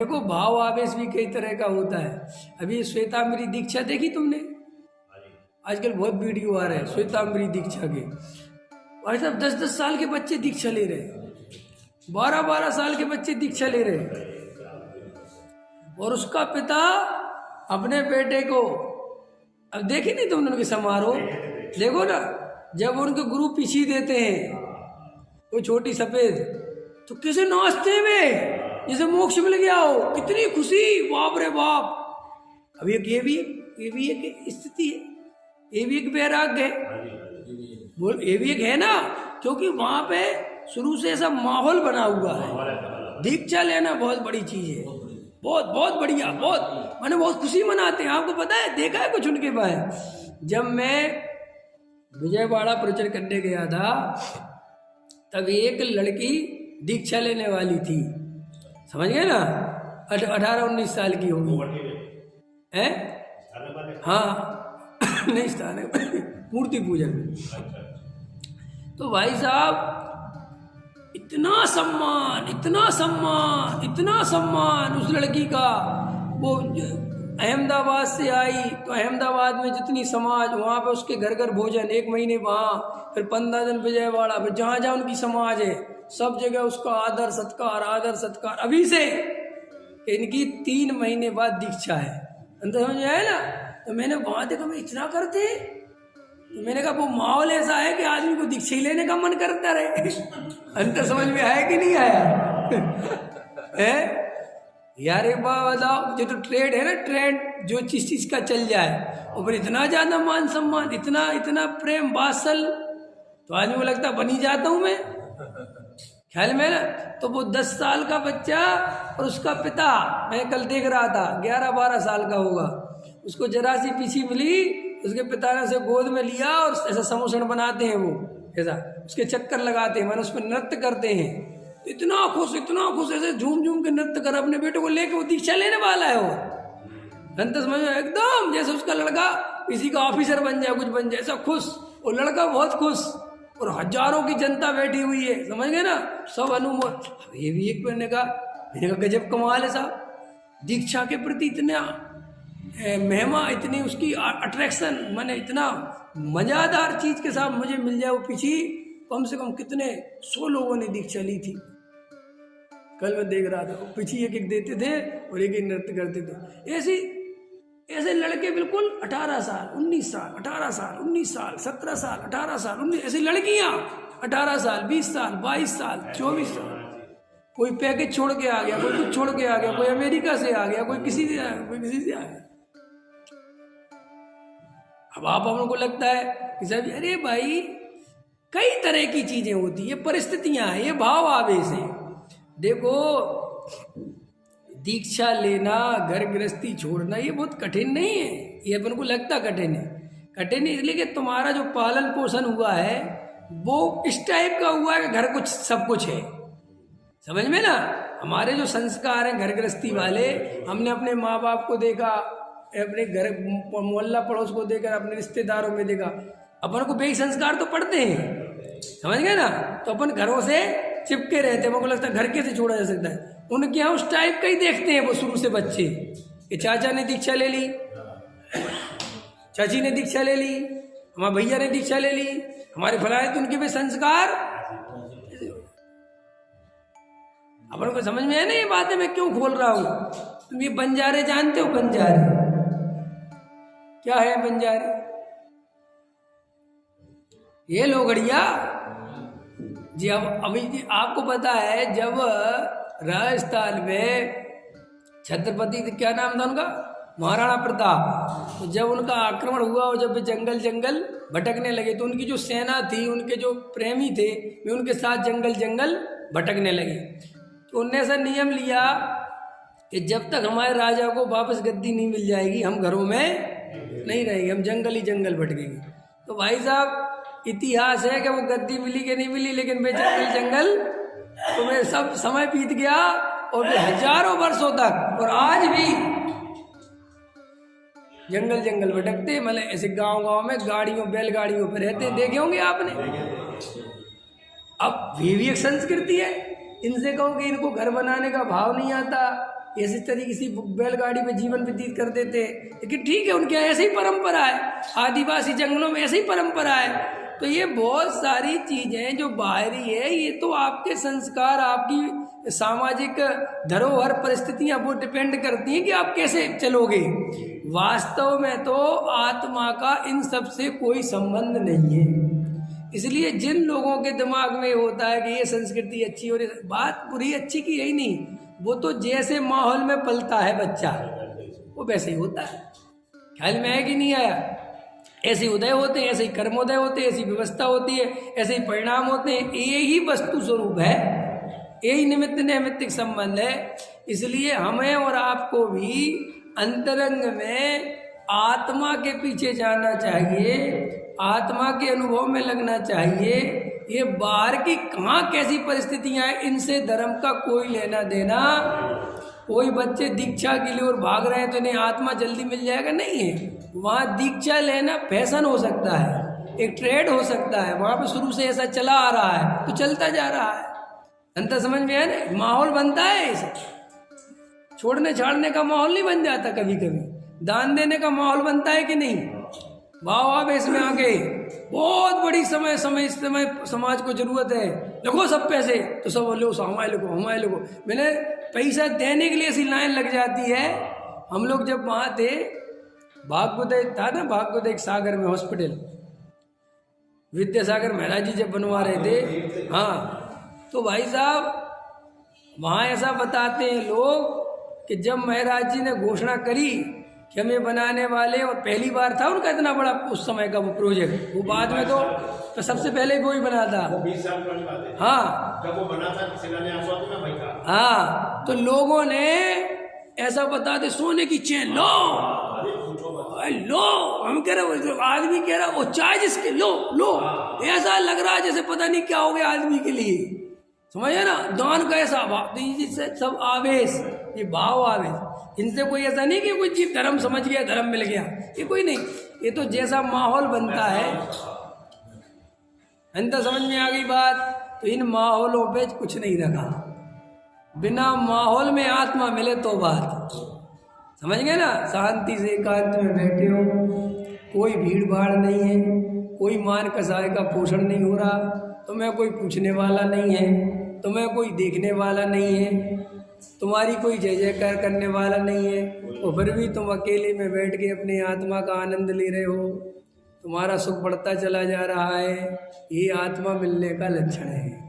देखो भाव आवेश भी कई तरह का होता है। अभी श्वेतांबरी दीक्षा देखी तुमने? आजकल बहुत वीडियो आ रहे हैं श्वेतांबरी दीक्षा के। भाई साहब 10-10 साल के बच्चे दीक्षा ले रहे हैं, 12-12 साल के बच्चे दीक्षा ले रहे हैं। और उसका पिता अपने बेटे को, अब देखी नहीं तुमने उनके समारोह? देखो ना, जब उनके गुरु पीछी देते हैं कोई छोटी सफेद, तो किसे नाचते में जैसे मोक्ष मिल गया हो, कितनी खुशी, बाप रे बाप। अब ये भी एक स्थिति है, ये भी एक वैराग्य है, बोल ये भी एक है ना, क्योंकि वहां पे शुरू से ऐसा माहौल बना हुआ है। दीक्षा लेना बहुत बड़ी चीज है, बहुत बहुत बढ़िया, बहुत मैंने बहुत खुशी मनाते हैं। आपको पता है, देखा है कुछ उनके बाद? जब मैं विजयवाड़ा प्रवचन करने गया था, तब एक लड़की दीक्षा लेने वाली थी, समझ गए ना, 18-19 साल की होगी, हैं? हाँ नहीं, स्थान मूर्ति पूजन। तो भाई साहब इतना सम्मान, इतना सम्मान, इतना सम्मान उस लड़की का। वो अहमदाबाद से आई, तो अहमदाबाद में जितनी समाज, वहाँ पे उसके घर घर भोजन, 1 महीने वहाँ, फिर 15 दिन विजयवाड़ा, फिर जहाँ जहाँ उनकी समाज है सब जगह उसका आदर सत्कार, आदर सत्कार। अभी से इनकी 3 महीने बाद दीक्षा है, अंदर समझ आया ना? तो मैंने वहाँ देखा, मैं इतना करते, तो मैंने कहा वो माहौल ऐसा है कि आदमी को दीक्षा ही लेने का मन करता रहे। अंतर समझ में आया कि नहीं आया? है यार, एक बात बताओ, जो तो ट्रेंड है ना, ट्रेंड जो चीज का चल जाए, ऊपर इतना ज्यादा मान सम्मान, इतना इतना प्रेम बासल, तो आदमी को लगता बनी जाता हूं मैं, ख्याल में ना। तो वो 10 साल का बच्चा और उसका पिता, मैं कल देख रहा था 11-12 साल का होगा, उसको जरा सी पीछी मिली, उसके पिता ने उसे गोद में लिया और ऐसा समोसन बनाते हैं, वो ऐसा उसके चक्कर लगाते हैं, मैंने उस पर नृत्य करते हैं। इतना खुश ऐसे झूम झूम के नृत्य कर अपने बेटे को लेके वो दीक्षा लेने वाला है। वो नंतर समझ में एकदम जैसे उसका लड़का किसी का ऑफिसर बन जाए, कुछ बन जाए, ऐसा खुश। वो लड़का बहुत खुश, और हजारों की जनता बैठी हुई है, समझ गए ना, सब अनुमोद। ये भी एक मैंने कहा गजब कमाल है साहब, दीक्षा के प्रति इतना महिमा, इतनी उसकी अट्रैक्शन, मैंने इतना मजादार चीज के साथ मुझे मिल जाए। वो पीछे कम से कम कितने 100 लोगों ने दीक्षा ली थी, कल मैं देख रहा था। वो पीछे एक देते थे और एक नृत्य करते थे। ऐसे लड़के बिल्कुल 18 साल 19 साल, 18 साल 19 साल, 17 साल 18 साल 19, ऐसी लड़कियां 18 साल 20 साल 22 साल 24 साल। कोई पैकेज छोड़ के आ गया, कोई कुछ छोड़ के आ गया, कोई अमेरिका से आ गया, कोई किसी से आ गया, कोई किसी से आ गया। अब आप हम लोग को लगता है कि साहब अरे भाई, कई तरह की चीजें होती है, परिस्थितियां हैं, ये भाव आवेश है। देखो, दीक्षा लेना, घर गृहस्थी छोड़ना, ये बहुत कठिन नहीं है। ये अपन को लगता कठिन है, कठिन इसलिए कि तुम्हारा जो पालन पोषण हुआ है वो इस टाइप का हुआ है कि घर कुछ सब कुछ है, समझ में ना। हमारे जो संस्कार हैं घर गृहस्थी वाले, हमने अपने माँ बाप को देखा, अपने घर मोहल्ला पड़ोस को देखा, अपने रिश्तेदारों में देखा, अपन को बेई संस्कार तो पड़ते हैं, समझ गए ना। तो अपन घरों से चिपके रहते हैं, मुझे लगता है घर कैसे छोड़ा जा सकता है। उनके यहाँ उस टाइप का ही देखते हैं वो शुरू से बच्चे, कि चाचा ने दीक्षा ले ली, चाची ने दीक्षा ले ली, हमारे भैया ने दीक्षा ले ली, हमारे फलाने, तो उनके भी संस्कार। अपन को समझ में है ना ये बातें मैं क्यों खोल रहा हूं? तुम ये बंजारे जानते हो? बंजारे क्या है? बंजारे ये लोगड़िया जी। अब अभी आपको पता है, जब राजस्थान में छत्रपति, क्या नाम था उनका, महाराणा प्रताप, तो जब उनका आक्रमण हुआ और जब वे जंगल जंगल भटकने लगे, तो उनकी जो सेना थी, उनके जो प्रेमी थे, वे उनके साथ जंगल जंगल भटकने लगे। तो उनने ऐसा नियम लिया कि जब तक हमारे राजा को वापस गद्दी नहीं मिल जाएगी, हम घरों में नहीं रहेंगे, हम जंगल ही जंगल भटकेंगे। तो भाई साहब, इतिहास है कि वो गद्दी मिली कि नहीं मिली, लेकिन वे जंगल जंगल, तो मैं सब समय बीत गया और हजारों वर्षों तक, और आज भी जंगल जंगल भटकते, मतलब ऐसे गांव गांव में गाड़ियों, बैलगाड़ियों पर रहते, देखे होंगे आपने। अब ये भी एक संस्कृति है। इनसे कहो कि इनको घर बनाने का भाव नहीं आता, इसी तरीके से बैलगाड़ी में जीवन व्यतीत कर देते। लेकिन ठीक है, उनके यहाँ ऐसे ही परंपरा है, आदिवासी जंगलों में ऐसे ही परंपरा है। तो ये बहुत सारी चीजें जो बाहरी है, ये तो आपके संस्कार, आपकी सामाजिक धरोहर, परिस्थितियां वो डिपेंड करती हैं कि आप कैसे चलोगे। वास्तव में तो आत्मा का इन सब से कोई संबंध नहीं है। इसलिए जिन लोगों के दिमाग में होता है कि ये संस्कृति अच्छी और बात बुरी अच्छी की यही नहीं, वो तो जैसे माहौल में पलता है बच्चा वो वैसे ही होता है। ख्याल में है कि नहीं आया? ऐसे उदय होते हैं, ऐसे ही कर्मोदय होते हैं, ऐसी व्यवस्था होती है, ऐसे ही परिणाम होते हैं। यही वस्तु स्वरूप है, यही निमित्त नैमित्तिक संबंध है। इसलिए हमें और आपको भी अंतरंग में आत्मा के पीछे जाना चाहिए, आत्मा के अनुभव में लगना चाहिए। ये बाहर की कहाँ कैसी परिस्थितियां हैं, इनसे धर्म का कोई लेना देना। कोई बच्चे दीक्षा के लिए और भाग रहे हैं तो इन्हें आत्मा जल्दी मिल जाएगा, नहीं है। वहाँ दीक्षा लेना फैशन हो सकता है, एक ट्रेड हो सकता है, वहाँ पे शुरू से ऐसा चला आ रहा है तो चलता जा रहा है। अंतर समझ में है ना? माहौल बनता है, ऐसे छोड़ने छाड़ने का माहौल नहीं बन जाता, कभी कभी दान देने का माहौल बनता है कि नहीं? वाह इसमें आगे बहुत बड़ी समय समाज को जरूरत है, लिखो सब पैसे, तो सब लो हमारे लिखो हमारे लिखो। मैंने पैसा देने के लिए ऐसी लाइन लग जाती है। हम लोग जब वहाँ थे, भाग्योदय था ना, भाग्योदय सागर में हॉस्पिटल, विद्यासागर महाराज जी जब बनवा रहे थे, हाँ, तो भाई साहब वहाँ ऐसा बताते हैं लोग कि जब महाराज जी ने घोषणा करी कि हम ये बनाने वाले, और पहली बार था उनका इतना बड़ा उस समय का वो प्रोजेक्ट, वो बाद में तो सबसे पहले वो ही बना था, वो 20 साल पुरानी बात है। हाँ, जब वो बना था शिलान्यास हुआ था भाई का, हाँ, तो लोगों ने ऐसा बताते, सोने की चेन लो लो, हम कह रहे, आदमी कह रहा वो चाय जिसके लो लो, ऐसा लग रहा है जैसे पता नहीं क्या हो गया आदमी के लिए, समझे ना? दान का ऐसा भाव, सब आवेश, ये भाव आवेश, इनसे कोई ऐसा नहीं कि कोई चीज धर्म समझ गया, धर्म मिल गया, ये कोई नहीं। ये तो जैसा माहौल बनता है, अंतर समझ में आ गई बात। तो इन माहौलों पे कुछ नहीं रखा, बिना माहौल में आत्मा मिले तो बात, समझ गए ना? शांति से एकांत में बैठे हो, कोई भीड़ भाड़ नहीं है, कोई मान कसाय का पोषण नहीं हो रहा, तुम्हें कोई पूछने वाला नहीं है, तुम्हें कोई देखने वाला नहीं है, तुम्हारी कोई जय जयकार करने वाला नहीं है, और फिर भी तुम अकेले में बैठ के अपनी आत्मा का आनंद ले रहे हो, तुम्हारा सुख बढ़ता चला जा रहा है। ये आत्मा मिलने का लक्षण है।